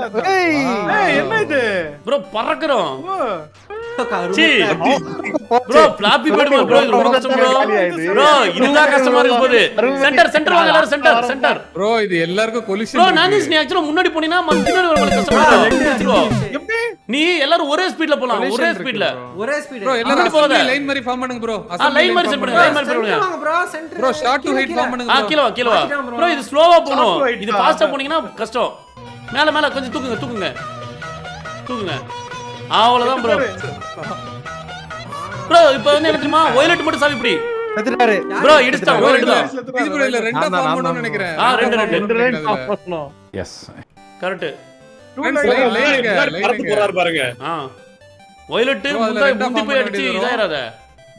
என்ன இது ப்ரோ பறக்குறோம் ப்ரோ ஃபிளாப்பி பேட் ப்ரோ இது ரொம்ப கஷ்டம் ப்ரோ ப்ரோ இதுதான் கஷ்டமா இருக்கு போகுது சென்டர் வாங்க எல்லாரும் சென்டர் ப்ரோ இது எல்லாருக்கும் கொலிஷன் ப்ரோ நான் நீ ஆக்சுவலா முன்னாடி போனீனா பின்னாடி வரவங்களுக்கு கஷ்டமா இருக்கு நீ எல்லாரும் ஒரே ஸ்பீட்ல போலாம் ஒரே ஸ்பீட் ப்ரோ எல்லாரும் லைன் மாதிரி ஃபார்ம் பண்ணுங்க ப்ரோ லைன் மாதிரி செட் பண்ணுங்க லைன் மாதிரி பண்ணுங்க வாங்க bro centre bro short to height form பண்ணுங்க கீழ வா ப்ரோ இது ஸ்லோவா போணும் இது ஃபாஸ்டா போனீங்கன்னா கஷ்டம் மேல கொஞ்சம் தூக்குங்க அவ்வளவுதான் ப்ரோ ப்ரோ இப்போ வந்து என்ன தெரியுமா வயலட் மட்டும் சாவி இப்படி செத்துறாரு ப்ரோ இடிச்சான் வயலட் தான் இது கூட இல்ல ரெண்டா ஃபார்ம் பண்ணனும்னு நினைக்கிறேன் ரெண்டு லைன் பண்ணனும் எஸ் கரெக்ட் லைன் போறாரு பாருங்க வயலட் முந்தி போய் அடிச்சு இதாயிராத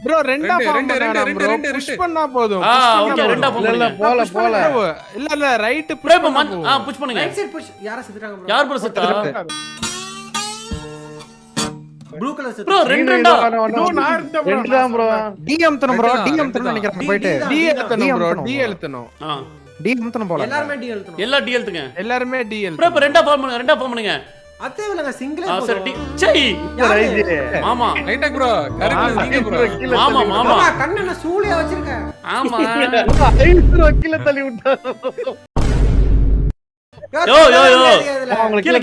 ப்ரோ ரெண்டா ஃபார்ம் ப்ரோ புஷ் பண்ணா போதும் ஓகே ரெண்டா இல்ல போல இல்ல ரைட் புஷ் புஷ் பண்ணுங்க ரைட் சைடு புஷ் யார செத்துறாங்க ப்ரோ யார் ப்ரோ செத்தா ப்ளூ கலர் செத்து ப்ரோ ரெண்டா ரெண்டு தான் ப்ரோ டிஎம் தன ப்ரோ டிஎம் தன நினைக்கிறேன் போயிட்டு டி எழுத்தணும் டி எழுத்தணும் போல எல்லாரும் டி எழுதணும் எல்லா டி எழுத்துங்க எல்லாரும் டி எழுத்து ப்ரோ இப்ப ரெண்டா ஃபார்ம் பண்ணுங்க அத்தேவலங்க சிங்கிளே சரி சை மாமா ரைட்டா ப்ரோ கரெக்ட் நீங்க ப்ரோ மாமா கண்ணன சூளையா வச்சிருக்க ஆமா 5 கிலோ தள்ளி விட்டாரு யோ கீழ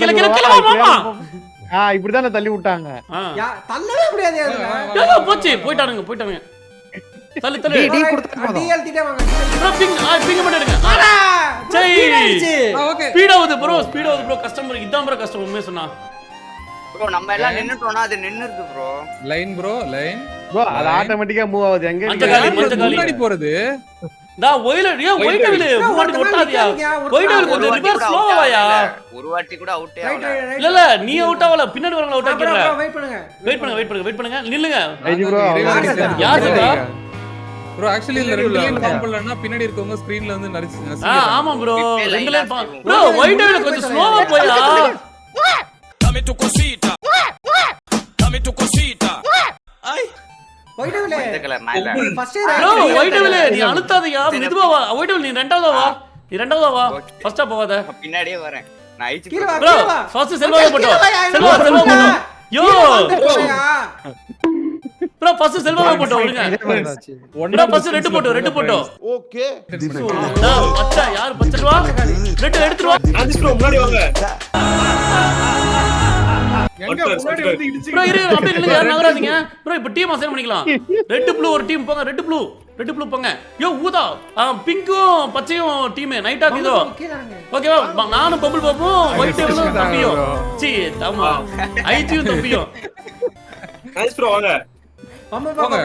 மாமா இப்படிதானே தள்ளி விட்டாங்க தள்ளவே முடியாது அதுல போச்சு போய்ட்டானுங்க தள்ளு டி கொடுத்தா போதும் டி எழுதிட்டே வாங்க ப்ரோ பிங் பண்ணி எடுங்க ஓகே ஸ்பீட் ஆகுது ப்ரோ கஸ்டமர் இதான் ப்ரோ கஸ்டமர் உண்மையா சொன்னா ப்ரோ நம்ம எல்லாம் நின்னுட்டோம்னா அது நின்னுது ப்ரோ லைன் அது ஆட்டோமேட்டிக்கா மூவ் ஆகுது எங்க முன்னாடி போறது ஒயிட் முன்னாடி ஒட்டாதியா ஒயிட் கொஞ்சம் ரிவர்ஸ் ஸ்லோவாயா ஒரு வாட்டி கூட அவுட்டே இல்ல நீ அவுட் ஆவல பின்னாடி வரவங்க அவுட் ஆக்கிடுற வெயிட் பண்ணுங்க நில்லுங்க ப்ரோ யார் இருக்கா ப்ரோ एक्चुअली இந்த ரெண்டு லைன் ஃபார்ம் பண்ணலனா பின்னாடி இருக்கவங்க ஸ்கிரீன்ல வந்து நரிச்சு ஆமா ப்ரோ ரெண்டு லைன் ப்ரோ ஒயிட் கொஞ்சம் ஸ்லோவா போயா Dame tu cosita. Ay. White விலே இந்த கலர் மேல ஃபர்ஸ்ட் ப்ரோ ஒயிட் விலே நீ அழுத்தாதயா மெதுவா வா ஒயிட் விலே நீ ரெண்டாவதா வா ஃபர்ஸ்டா போவாத பின்னாடியே வரேன் நான் ஐச்சி கீழ வா ப்ரோ ஃபர்ஸ்ட் செல்வாவை போட்டோ யோ ப்ரோ ஃபர்ஸ்ட் செல்வாவை போட்டோ விடுங்க bro first red photo okay பச்சை யார் பச்சைவா ரெட் எடுத்துட்டு வா ஆன்ஸ் ப்ரோ முன்னாடி வாங்க எங்க முன்னாடி வந்து இடிச்சு ப்ரோ இரு அப்படியே நில்லுங்க யாரும் நகராதீங்க ப்ரோ இப்போ டீம் அசைன் பண்ணிக்கலாம் ரெட் ப்ளூ ஒரு டீம் போங்க ரெட் ப்ளூ போங்க யோ ஊதா பிங்க்கும் பச்சையும் டீம் நைட் ஆக் இதோ ஓகேவா நானும் பபிள் பாப்பும் ஒயிட் டேபிளும் தம்பியும் சீ தம்மா ஐடியும் தம்பியும் ஆன்ஸ் ப்ரோ வாங்க போங்க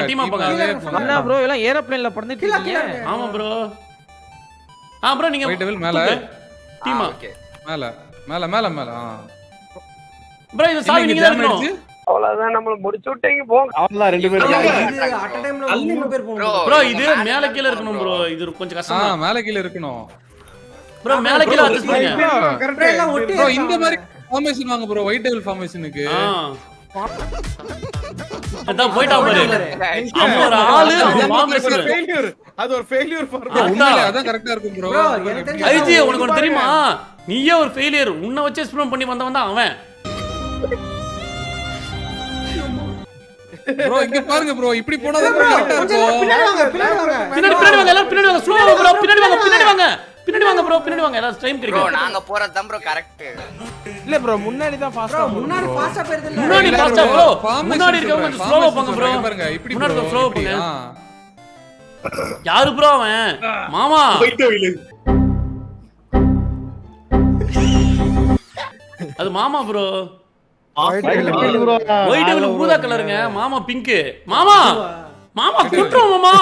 டீமா போங்க அண்ணா ப்ரோ எல்லாம் ஏரோப்ளேன்ல பறந்துட்டு இருக்கீங்க ஆமா ப்ரோ ப்ரோ நீங்க ஒயிட் டேபிள் மேல டீமா ஓகே மேல ப்ரோ இது சாவி நீங்க தான் இருக்கணும் அவ்வளவுதான் நம்மள முடிச்சு விட்டீங்க போங்க அவ்வளவுதான் ரெண்டு பேரும் இது அட் டைம்ல 3 பேர் போணும் ப்ரோ இது மேல கீழ இருக்கணும் ப்ரோ இது கொஞ்சம் கஷ்டம் தான் மேல கீழ இருக்கணும் ப்ரோ மேல கீழ அட்ஜஸ்ட் பண்ணுங்க கரெக்ட்டா எல்லாம் ஒட்டி ப்ரோ இந்த மாதிரி ஃபார்மேஷன் வாங்க ப்ரோ ஒயிட் டேபிள் ஃபார்மேஷனுக்கு அதான் போய்டா பாரு அம்மா ஒரு ஆளு ஃபார்மேஷன் ஃபெயிலியர் அது ஒரு ஃபெயிலியர் ஃபார் உண்மையிலே அதான் கரெக்ட்டா இருக்கும் ப்ரோ ப்ரோ எனக்கு தெரிஞ்ச ஐஜி உனக்கு ஒன்னு தெரியுமா நீயே ஒரு ஃபெயிலியர் உன்னை வச்சு எக்ஸ்பிளைன் பண்ணி வந்தவன் தான் அவன் ப்ரோ இங்க பாருங்க ப்ரோ இப்படி போனா தான் கரெக்ட்டா இருக்கும் பின்னாடி வாங்க பின்னாடி வாங்க எல்லாரும் பின்னாடி வாங்க ஸ்லோவா ப்ரோ பின்னாடி வாங்க ப்ரோ பின்னாடி வாங்க எல்லாரும் டைம் ப்ரோ கிடைக்கும் நாங்க போறது ப்ரோ கரெக்ட் இல்ல ப்ரோ முன்னாடி தான் ஃபாஸ்டா முன்னாடி ஃபாஸ்டா போயிடுது இல்ல முன்னாடி ஃபாஸ்டா ப்ரோ முன்னாடி இருக்கவங்க கொஞ்சம் ஸ்லோவா போங்க ப்ரோ பாருங்க இப்படி முன்னாடி ஸ்லோவா போங்க யாரு ப்ரோ அவன் மாமா ஒயிட் டேபிள் அது மாமா ப்ரோ ப்ரோ ஒயிட் டேபிள் ஊதா கலருங்க மாமா பிங்க் மாமா குட்றோம் மாமா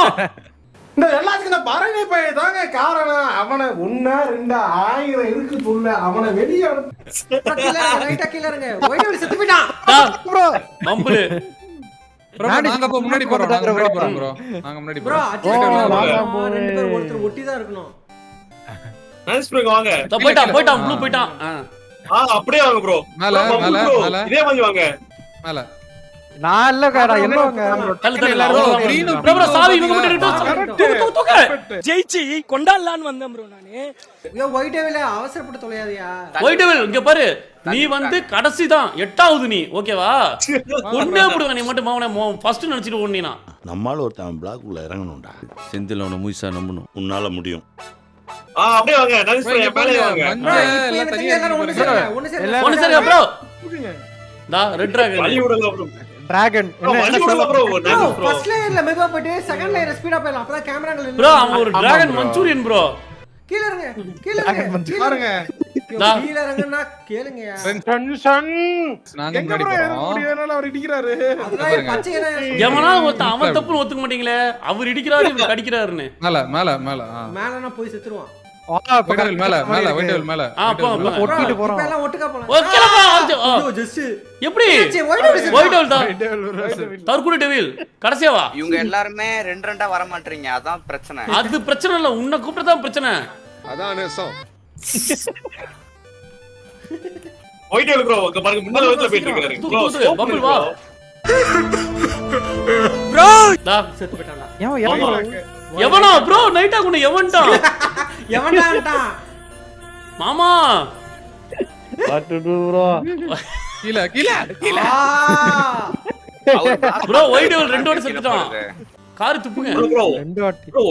இந்த எல்லாத்துக்கும் இந்த பரணி பையன் தாங்க காரணம். அவனை ஒன்னா ரெண்டா 1000 இருக்கு சொல்ல அவனை வெளியே ரைட்டா கீழ இருங்க ஒயிட் டேபிள் செத்து போய்ட்டான் ப்ரோ பம்புல ப்ரோ நாங்க அப்ப முன்னாடி போறோம் ப்ரோ நாங்க முன்னாடி ப்ரோ போறோம் ரெண்டு பேர் ஒருத்தர் ஒட்டி தான் இருக்கணும் ஆன்ஸ் ப்ரோ வாங்க போய்ட்டான் ப்ளூ போய்ட்டான் அப்படியே வாங்க ப்ரோ மேல இதே மாதிரி வாங்க மேல நான் இல்லக்கா எல்லோங்க தள்ளு தள்ளு bro, அவ்வளவுதான் green bro. உம் bro pink சாவி உம் இவங்க மட்டும் பாத்தீங்களா? தூக்கு ஜெயிச்சு கொண்டாடலான்னு வந்தேன் ப்ரோ நானு. ஐயோ ஒயிட் டேவில அவசரப்பட்டு தொலையாதியா ஒயிட் டெவில் இங்க பாரு நீ வந்து கடைசி தான் 8வது நீ ஓகேவா கொண்டே போடுங்க நீ மட்டும் மவனே ஃபர்ஸ்ட் நினைச்சிட்டு ஓடுனீனா நம்மால ஒருத்தன் பிளாக்குள்ள இறங்கணும்டா. செந்தில் அவனை முயசா நம்பணும். உன்னால முடியும். அப்படியே வாங்க நைஸ் ப்ரோ மேலே வாங்க மஞ்சள் எல்லாம் தனியா எல்லாரும் ஒண்ணு இருக்கு சேருங்க ஒண்ணு சேருங்க ஒன்னு சரியா ப்ரோ டா ரெட் டிராகன் வலி விடல ப்ரோ டிராகன் வலி விடல ப்ரோ நைஸ் ப்ரோ ஃபர்ஸ்ட் லேயர்ல மெதுவா போயிட்டு செகண்ட் லேயர் ஸ்பீடா போயிடலாம் அப்பதான் கேமரால ப்ரோ அவன் ஒரு டிராகன் மஞ்சூரியன் ப்ரோ கீழ இறங்க கீழ இறங்க பாருங்க கீழ இறங்குனா கேளுங்கயா டென்ஷன் நாங்க எங்க முன்னாடி ப்ரோ போறோம் முடியனால அவர் இடிக்கிறாரு அதான் பச்சை என்ன எவனா ஒருத்தன் அவன் தப்புன்னு ஒத்துக்க மாட்டீங்களே அவர் இடிக்கிறாரு இவர் கடிக்கிறாருன்னு மேல மேல மேல மேலனா போய் செத்துருவான் ஒயிட் டெவில் மேல மேல ஒயிட் டெவில் மேல போ போ ஒட்டிட்டு இப்ப போறோம் எல்லாம் ஒட்டுக்கா போலாம் ஓகேலப்பா ஐயோ ஜஸ்ட் எப்படி ஒயிட் டெவில் தான் தற்குறி டெவில் கடைசியாவா இவங்க எல்லாருமே ரெண்டு ரெண்டா வர மாட்டீங்க அதான் பிரச்சனை அது பிரச்சனை இல்ல உன்னை கூப்பிட்டு தான் பிரச்சனை அதான் நேசம் ஒயிட் டெவில் ப்ரோ இங்க பாருங்க முன்னால வந்து போயிட்டு இருக்காரு ப்ரோ பபிள் வா ப்ரோ டா செத்து போயிட்டான்டா ஏன் எவனோ ப்ரோ நைட்டா குன எவன்டான் எவன்டான்டான் மாமா வாட் டு ப்ரோ கீழ கீழ கீழ ப்ரோ ஒயிட் டெவில் ரெண்டு வாட்டி செத்துட்டான் கார் துப்புங்க ப்ரோ ரெண்டு வாட்டி ப்ரோ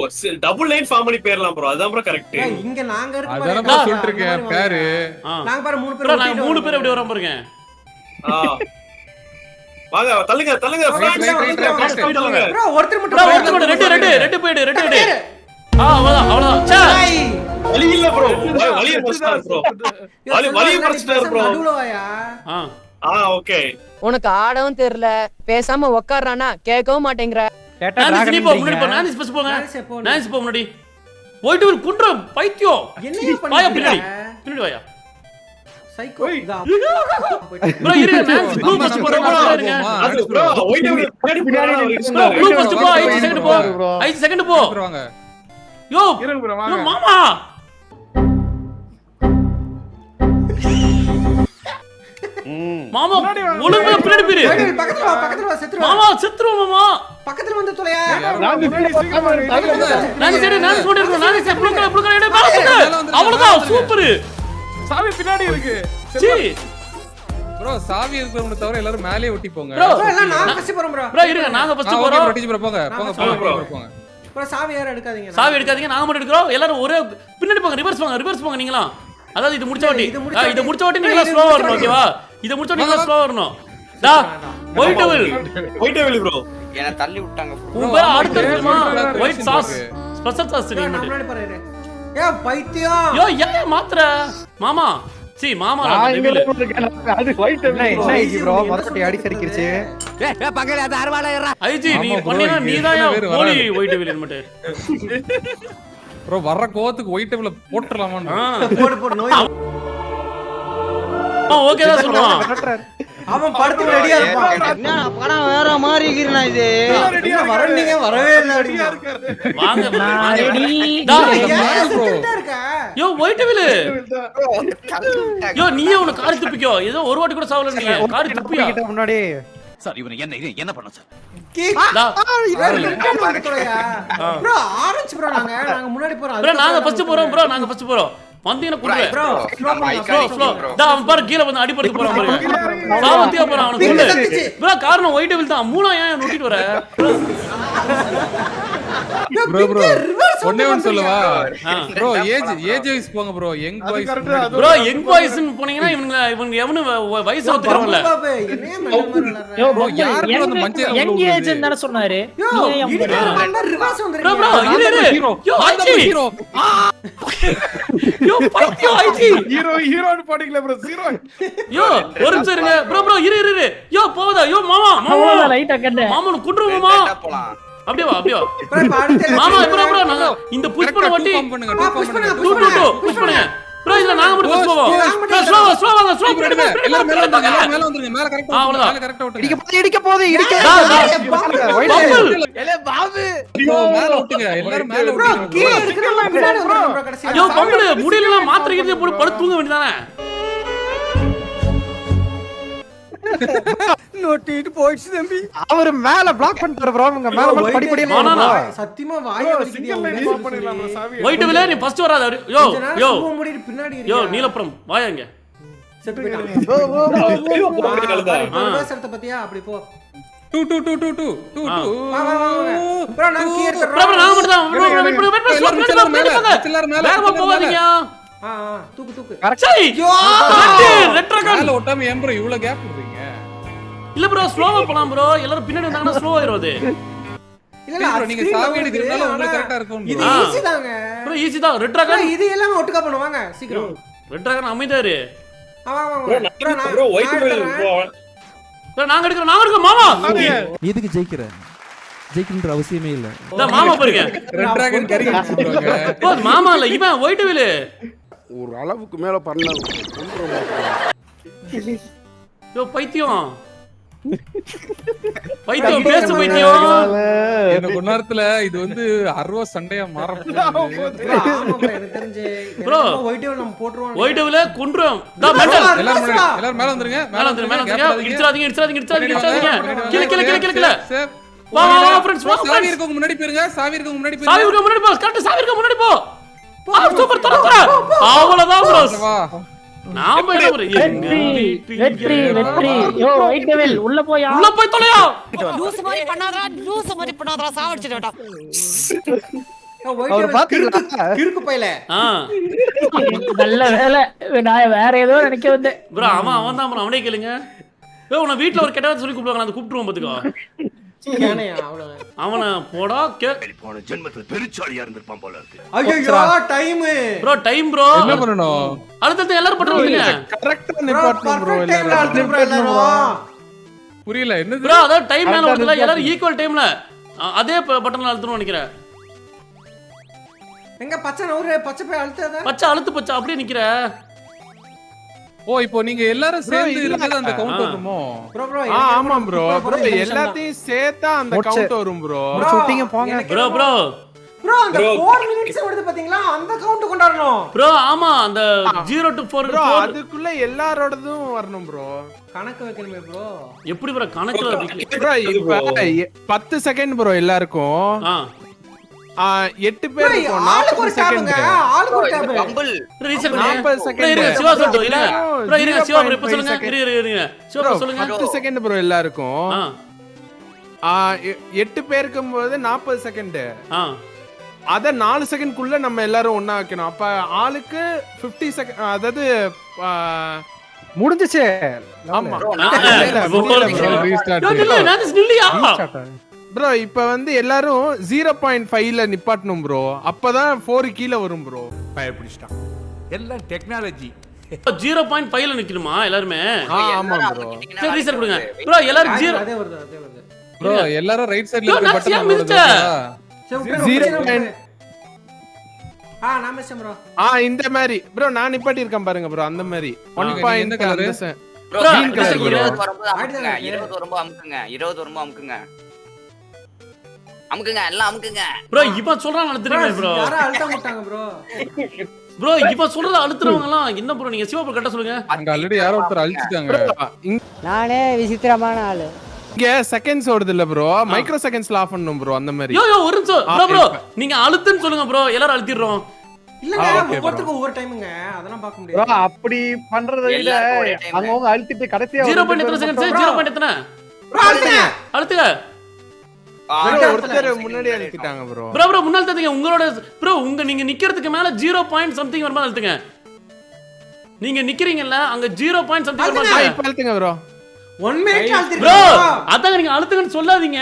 டபுள் லைன் ஃபார்ம் பண்ணி பேரலாம் ப்ரோ அதான் ப்ரோ கரெக்ட் இங்க நாங்க அதான இருக்கோம் bro சொல்லிட்டு இருக்கேன் பேரு நாங்க பாரு மூணு ப்ரோ பேர் நாங்க மூணு பேர் எப்படி வரோம் பாருங்க வாங்க தள்ளுங்க தள்ளுங்க தள்ளுங்க ப்ரோ ஒருத்தர் ப்ரோ மட்டும் ஒருத்தர் கூட ரெட்டு போயிடு ரெட்டு அவ்வளவுதான் அவ்வளவுதான் சே வலி இல்ல ப்ரோ வலி பிரச்சனை ப்ரோ வலி பிரச்சனை ப்ரோ நடுவுலவாயா ஓகே உனக்கு ஆடவும் தெரியல பேசாம உட்கார்றானா கேட்கவும் மாட்டேங்கிற கேட்டா நான்சி நீ போ டிராகன் முன்னாடி போ நான்சி பஸ் போங்க நான்சி போ. நான்சி போ முன்னாடி ஒயிட் டெவில் குன்ற பைத்தியம் என்னையா வாயா பண்ணிட்டு பின்னாடி வாயா சைக்கோ இதா ப்ரோ இருங்க நான்சி ப்ளூ பஸ் போறோம் இருங்க அது ப்ரோ ஒயிட் டெவில் பின்னாடி ப்ரோ ப்ளூ பஸ் போ 5 செகண்ட் போ 5 செகண்ட் போ வாங்க யோ இருங்க ப்ரோ யோ வாங்க மாமா மாமா ஒழுங்கா பின்னாடி போயிரு பக்கத்துல வா செத்துருவா மாமா செத்துருவோம் மாமா பக்கத்துல வந்து தொலையா நாங்க சரி நான் சொல்லிட்டு இருக்கோம் நாங்க சரி ப்ளூ கலர் எடை பாத்து அவ்வளவுதான் சூப்பர் சாவி பின்னாடி இருக்கு சீ ப்ரோ சாவி இருக்கிறவங்க தவிர எல்லாரும் மேலே ஒட்டி போங்க ப்ரோ ப்ரோ எல்லாம் நான் ஃபர்ஸ்ட் போறோம் ப்ரோ ப்ரோ இருங்க நாங்க ஃபர்ஸ்ட் போறோம் ப்ரோ போங்க போங்க போங்க போங்க ப்ரோ சாவி யாரும் எடுக்காதீங்க சாவி எடுக்காதீங்க நாங்க மட்டும் எடுக்கிறோம் எல்லாரும் ஒரே பின்னாடி போங்க ரிவர்ஸ் போங்க நீங்களா அதாவது இது முடிச்ச வாட்டி இது முடிச்ச வாட்டி நீங்க ஸ்லோவா வரணும் ஓகேவா இது முடிச்ச வாட்டி நீங்க ஸ்லோவா வரணும் டா ஒயிட் டெவில் ப்ரோ என்ன தள்ளி விட்டாங்க bro. உங்க அடுத்து இருக்குமா ஒயிட் சாஸ் ஸ்பெஷல் சாஸ் நீ நான் மட்டும் முன்னாடி போறேன் ஏய் பைத்தியம் யோ ஏன் மாத்திர மாமா சி மாமா டெவில் அது ஒயிட் என்ன இது ப்ரோ மரப்பட்டி அடி சரிக்கிருச்சு ஐஜி நீ ஆமா bro, பண்ணினா இங்க நீதாயா பேரு போலி வராது. ஒயிட் டெவில் மட்டும் ப்ரோ வர்ற கோவத்துக்கு ஒயிட் டேபிள்ல போட்டுறலாமான்னு போடு நோய் ஓகே தான் சொல்லுவான் அவன் படத்துக்கு ரெடியா இருப்பான் படம் வேற மாதிரி இருக்கிறா இது வரீங்க வரவே இல்ல அப்படினா வாங்க டா செத்துட்டே இருக்க யோ ஒயிட் டெவில் Bro, தள்ளி விட்டாங்க. யோ நீயே உன காரி துப்பிக்கோ ஏதோ ஒரு வாட்டி கூட சாவல நீ காரி துப்பியா கிட்ட முன்னாடி சார் இவனை என்ன பண்ண சார்? டா ப்ரோ ஆரஞ்சு ப்ரோ நாங்க முன்னாடி போறோம் ப்ரோ நாங்க ஃபர்ஸ்ட் போறோம் வந்தீங்கன்னா குடுறே ப்ரோ ஸ்லோ bike ஸ்லோ அடிச்சு ஸ்லோ bro. டா அவன் பாரு கீழ வந்து அடிபட்டு போறான் பாரு சாவத்தியா போறான் அவனுக்கு குடு ப்ரோ காரணம் ஒயிட் டெவில் தான் மூணா ஏன் நொட்டிட்டு வர ப்ரோ ஒண்ணே ஒன்னு சொல்லவா ப்ரோ ஏஜ் வைஸ் போங்க bro young boys bro young boys போனீங்கன்னா இவங்க எவனு வயசு ஒத்துக்கறவங்கள என்னைய மெல்ல ப்ரோ யார் ப்ரோ அந்த மஞ்சள் யங் ஏஜ் தான சொன்னாரு யோ ரிவர்ஸ் ப்ரோ ப்ரோ வந்துறீங்க இரு யோ ஐஜி ஹீரோ யோ பைத்தியோ ஐஜி ஹீரோன்னு பாடிக்கல ப்ரோ ஜீரோ யோ ஒரு நிமிஷம் இருங்க ப்ரோ இரு யோ போதா யோ மாமா லைட்டா கண்ணு மாமா குடுறோம் மாமா Straight ஆ போலாம். அப்படியே வா ப்ரோ அடுத்து மாமா ப்ரோ நாங்க இந்த புஷ் பண்ண வாட்டி பண்ணுங்க புஷ் பண்ணுங்க புஷ் பண்ணுங்க ப்ரோ இல்ல நாங்க மட்டும் புஷ் போவோம் ஸ்லோ வாங்க எல்லாரும் மேல வந்துருங்க மேல கரெக்ட்டா அவ்வளவுதான். மேல கரெக்ட்டா விட்டுருங்க இடிக்க போகுது மேல விட்டுங்க எல்லாரும் மேல ப்ரோ விட்டுங்க கீழ இருக்கிறவங்க பின்னாடி வந்துறோம் ப்ரோ கடைசியா யோ பம்புல முடியல மாத்திரை போட்டு படுத்து தூங்க வேண்டியதானே நோட்டிட்டு போயிடுச்சு தம்பி. அவரு மேல பிளாக் பண்ணிட்டாரு ப்ரோ. உங்க மேல மேல படிப்படியா ஆனா, சத்தியமா வாயை வலிக்குது. பண்ணிடலாம் bro, சாவி. ஒயிட் வில்ல நீ ஃபர்ஸ்ட் வராத. யோ யோ மூடிட்டு பின்னாடி யோ நீலப்புறம் வாயாங்க. செத்து போயிட்டான். ஐயோ, போட்டு கலந்தா. சரத்தை பத்தியா அப்படி போ. 2 2 2 2 2 2 ஆ. 2 வா வா வா ப்ரோ நான் கீ ப்ரோ எடுத்துறேன். நான் மட்டும் தான். ப்ரோ வெயிட் பண்ணு. எல்லாரும் மேல வேகமா போகாதீங்க. தூக்கு தூக்கு. சரி ரெட் ட்ராகன். மேல ஒட்டாம ஏன் ப்ரோ இவ்வளவு கேப் விடுறீங்க? இல்ல ப்ரோ ஸ்லோவா போலாம் ப்ரோ. எல்லாரும் பின்னாடி வந்தாங்கன்னா ஸ்லோ ஆயிரும் அது. இல்ல இல்ல bro, நீங்க சாவி எடுக்கிறதுனால உங்களுக்கு கரெக்ட்டா இருக்கும் இது bro. ஈஸி தாங்க. ப்ரோ ஈஸி தான். ரெட் ட்ராகன் இது எல்லாம் ஒட்டுக்கா பண்ணுவாங்க சீக்கிரம். ரெட் ட்ராகன் அமைதாரு. bro bro white bro bro நாங்க எடுக்கிறோம் மாமா. எதுக்கு ஜெயிக்கிற ஜெயிக்கணும்ன்ற அவசியமே இல்ல இந்த மாமா பாருங்க. ரெட் டிராகன் கறி அடிச்சுடுவாங்க. ஓ மாமா இல்ல இவன் ஒயிட் வில்லு. ஒரு அளவுக்கு மேல பண்ண யோ பைத்தியம். பைத்தியம் பேசு பைத்தியம். என்ன கொஞ்ச நேரத்துல இது வந்து அர்வா சண்டையா மாற போகுது. ஆமா bro எனக்கு தெரிஞ்சு Bro. ஒயிட் டேபிள் நம்ம போட்டுருவோம். ஒயிட் வில்ல கொன்றும். டா மெண்டல். எல்லாரும் மேல வந்துருங்க. மேல வந்துருங்க. இடிச்சாதீங்க. கீழ. சேஃப். வா फ्रेंड्स வா சாவி फ्रेंड्स. இருக்கவங்க முன்னாடி போயிருங்க. சாவி இருக்கவங்க முன்னாடி சாவி போயிருங்க. இருக்க முன்னாடி போ. கரெக்ட் சாவி இருக்க முன்னாடி போ. சூப்பர் தர. அவ்வளவுதான் bro. நாம என்ன bro? வெற்றி யோ ஒயிட் டெவில் உள்ள போயா. உள்ள போய் தொலையா. லூஸ் மாதிரி பண்ணாதடா சாவடிச்சிடடா. ஒயிட் அவர் டேபிள் பாத்தீங்களா? கிறுக்கு பையல. நல்ல வேலை. நான் வேற ஏதோ நினைக்க வந்தேன். bro அவன் தான் bro. அவனே கேளுங்க. ஏய் உன வீட்ல ஒரு கெட்ட வார்த்தை சொல்லி கூப்பிடுவாங்க. நான் கூப்பிடுவோம் பாத்துக்கோ. ஏனையா அவ்வளவு. அவன போடா போன ஜென்மத்துல பெருச்சாளியா இருந்திருப்பான் போல இருக்கு. ஐயோ டைம். bro time bro. என்ன பண்ணனும்? அடுத்து எல்லாரும் பண்றீங்க. கரெக்ட்டா நிப்பாட்டணும் ப்ரோ. பர்ஃபெக்ட் டைம்ல அழுத்து எல்லாரும். புரியல என்னது? bro அத டைம் மேல வருதுல எல்லாரும் ஈக்குவல் டைம்ல அதே பட்டன்ல அழுத்தணும் நினைக்கிறேன். எங்க பச்சை நவுறு பச்சை போய் அழுத்தாத. பச்சை அழுத்து அப்படியே நிக்கிற. ஓ இப்போ நீங்க எல்லாரும் சேர்ந்து இருக்கிறது அந்த கவுண்ட் வருமோ? ப்ரோ ஆமா ப்ரோ. ப்ரோ எல்லாத்தையும் சேர்த்தா அந்த கவுண்ட் வரும் ப்ரோ. சுட்டிங்க போங்க. bro அந்த 4 மினிட்ஸ் வருது பாத்தீங்களா அந்த கவுண்ட் கொண்டாடணும். bro ஆமா அந்த 0 to 4 ப்ரோ அதுக்குள்ள எல்லாரோடதும் வரணும் ப்ரோ. கணக்கு வைக்கணுமே ப்ரோ. எப்படி bro கணக்குல ப்ரோ இப்ப 10 செகண்ட் ப்ரோ எல்லாருக்கும். 8 பேர் இருக்கும். ஆளுக்கு ஒரு 40 செகண்ட். டேப்ங்க. ஆளுக்கு ஒரு டேப். Compel reason 40 second. இருங்க சிவா சொல்லுங்க இருங்க. bro இருங்க சிவா bro இப்ப சொல்லுங்க. இருங்க சிவா சொல்லுங்க. 10 செகண்ட் ப்ரோ எல்லாருக்கும். 8 பேருக்கும் போது 40 செகண்ட். அத 4 செகண்ட் குள்ள நம்ம எல்லாரும் ஒண்ணா வைக்கணும். அப்ப ஆளுக்கு 50 செகண்ட் அதாவது முடிஞ்சிச்சு. ஆமா ரீஸ்டார்ட். ப்ரோ இப்ப வந்து எல்லாரும் 0.5ல நிப்பாட்டணும் ப்ரோ. அப்பதான் 4 கீழ வரும் ப்ரோ. பயப்பிடிச்சிட்டான் எல்லாம் டெக்னாலஜி 0.5ல நிக்கணுமா எல்லாரும்? ஆமா ப்ரோ. சரி ரீசெட் கொடுங்க. bro எல்லாரும் 0 அதே வருது. ப்ரோ எல்லாரும் ரைட் சைடுல Yo, இருக்க நான் பட்டன் மிதிச்சேன். அழுத்துங்க. 0. நான் மிச்சம் ப்ரோ. இந்த மாதிரி ப்ரோ நான் நிப்பாட்டி இருக்கேன் பாருங்க ப்ரோ. அந்த மாதிரி 1. எந்த கலர்? bro green color 20 வரும்போது அமுக்குங்க. 20 வரும்போது அமுக்குங்க. 20 வரும்போது அமுக்குங்க. அமுக்குங்க எல்லாம் அமுக்குங்க. bro இவன் சொல்றான் அழுத்துறீங்க bro. யாரா அழுத்த மாட்டாங்க ப்ரோ. bro இவன் சொல்றத அழுத்துறவங்க எல்லாம் என்ன bro நீங்க சிவா bro கரெக்ட்டா சொல்லுங்க. அங்க ஆல்ரெடி யாரோ ஒருத்தர் அழிச்சிட்டாங்க. நானே விசித்திரமான ஆளு. இங்க செகண்ட்ஸ் ஓடுது இல்ல ப்ரோ. மைக்ரோ செகண்ட்ஸ்ல ஆஃப் பண்ணனும் ப்ரோ. அந்த மாதிரி. யோ ஒரு நிமிஷம் bro நீங்க அழுத்துன்னு சொல்லுங்க bro. எல்லாரும் அழுத்திடுறோம். இல்லங்க ஒவ்வொருத்தருக்கு ஒவ்வொரு டைம்ங்க. அதெல்லாம் பார்க்க ப்ரோ முடியாது. அப்படி பண்றதை விட அவங்க அழுத்திட்டு கடைசியா 0. எத்தனை செகண்ட்ஸ்? 0. எத்தனை? ப்ரோ அழுத்துங்க. அழுத்துங்க. ஒருத்தர் முன்னாடி அழுத்திட்டாங்க ப்ரோ. bro முன்னால தந்தீங்க உங்களோட bro நீங்க நிக்கிறதுக்கு மேல 0 பாயிண்ட் சம்திங் வரும்போது அழுத்துங்க. நீங்க நிக்கிறீங்கல்ல அங்க 0 பாயிண்ட் சம்திங் வரும்போது இப்ப அழுத்துங்க ப்ரோ. 1 மினிட் அழுத்திருங்க bro அதான் நீங்க அழுத்துங்கன்னு சொல்லாதீங்க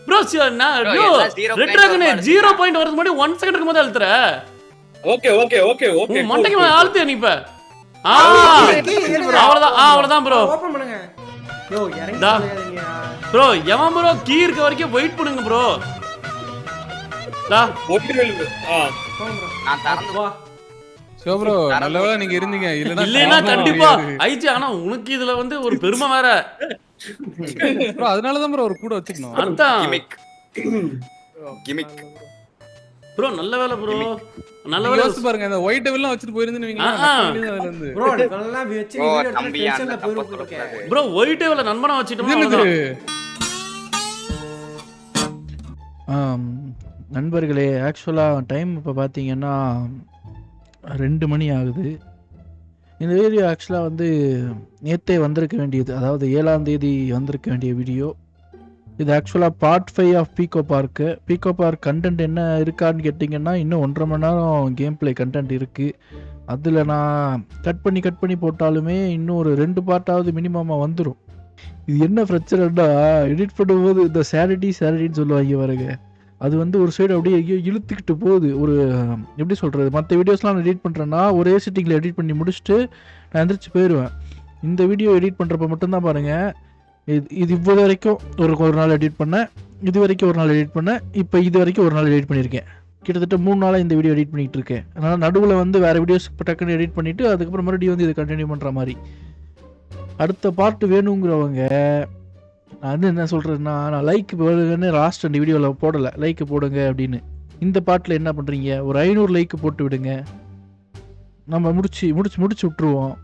bro. ரெட் டிராகன் 0 பாயிண்ட் வரதுக்கு முன்னாடி 1 செகண்ட் இருக்கும்போது அழுத்துற. ஓகே மண்டைக்கு மேல அழுத்து நீ இப்ப. அவ்வளவுதான் bro. ஓபன் பண்ணுங்க. யோ இறங்கி டா. போகாதீங்க. bro எவன் bro கீ இருக்க வரைக்கும் வெயிட் பண்ணுங்க bro. டா நான் திறந்து வா. சோ ப்ரோ நல்லவேளை நீங்க இருந்தீங்க. இல்லனா கண்டிப்பா ஐஜி. ஆனா உனக்கு இதுல வந்து ஒரு பெருமை வேற ப்ரோ. அதனால தான் ப்ரோ ஒரு கூட வச்சுக்கணும். அதான் கிமிக் ப்ரோ நல்ல வேலை ப்ரோ, நல்ல வேலை. யோசிச்சு பாருங்க, இந்த ஒயிட் டெவில்லாம் வச்சுட்டு போயிருந்தீங்க அதுல இருந்து. ப்ரோ இதெல்லாம் வெச்சு ஓ, வீடியோ தம்பி, டென்ஷன்ல அந்த போயிரு தப்பை போறேன். ப்ரோ ஒயிட் டேவில நண்பனா வச்சிட்டோம்னா இது நண்பர்களே, ஆக்சுவலாக டைம் இப்போ பார்த்தீங்கன்னா 2 மணி ஆகுது. இந்த வீடியோ ஆக்சுவலாக வந்து நேற்றே வந்திருக்க வேண்டியது, அதாவது 7ஆம் தேதி வந்திருக்க வேண்டிய வீடியோ. இது ஆக்சுவலாக பார்ட் 5 ஆஃப் பீகோ பார்க்கு. பீகோ பார்க் கண்டென்ட் என்ன இருக்கான்னு கேட்டிங்கன்னா, இன்னும் 1.5 மணி நேரம் கேம் பிளே கண்டென்ட் இருக்குது. அதில் நான் கட் பண்ணி போட்டாலுமே இன்னும் ஒரு 2 பார்ட்டாவது மினிமமாக வந்துடும். இது என்ன பிரச்சனைன்னா, எடிட் பண்ணும்போது இந்த சேரிட்டின்னு சொல்லுவாங்க பாருங்க, அது வந்து ஒரு சைடு அப்படியே இழுத்துக்கிட்டு போகுது. ஒரு எப்படி சொல்கிறது, மற்ற வீடியோஸ்லாம் நான் எடிட் பண்ணுறேன்னா ஒரே சிட்டிங்கில் எடிட் பண்ணி முடிச்சுட்டு நான் எந்திரிச்சு போயிடுவேன். இந்த வீடியோ எடிட் பண்ணுறப்ப மட்டும்தான் பாருங்கள், இது இவ்வளோ வரைக்கும் ஒரு நாள் எடிட் பண்ணேன், இது வரைக்கும் ஒரு நாள் எடிட் பண்ணேன், இப்போ இது வரைக்கும் ஒரு நாள் எடிட் பண்ணியிருக்கேன். கிட்டத்தட்ட 3 நாளாக இந்த வீடியோ எடிட் பண்ணிகிட்டு இருக்கேன். அதனால் நடுவில் வந்து வேறு வீடியோஸ் டக்குன்னு எடிட் பண்ணிவிட்டு அதுக்கப்புறம் மறுபடியும் வந்து இதை கண்டினியூ பண்ணுற மாதிரி. அடுத்த பார்ட் வேணுங்கிறவங்க, நான் என்ன சொல்கிறேன்னா, நான் லைக் போடுங்கன்னு லாஸ்ட் 2 வீடியோவில் போடலை, லைக் போடுங்க அப்படின்னு. இந்த பாட்டில் என்ன பண்ணுறீங்க, ஒரு 500 லைக் போட்டு விடுங்க, நம்ம முடிச்சு விட்டுருவோம்.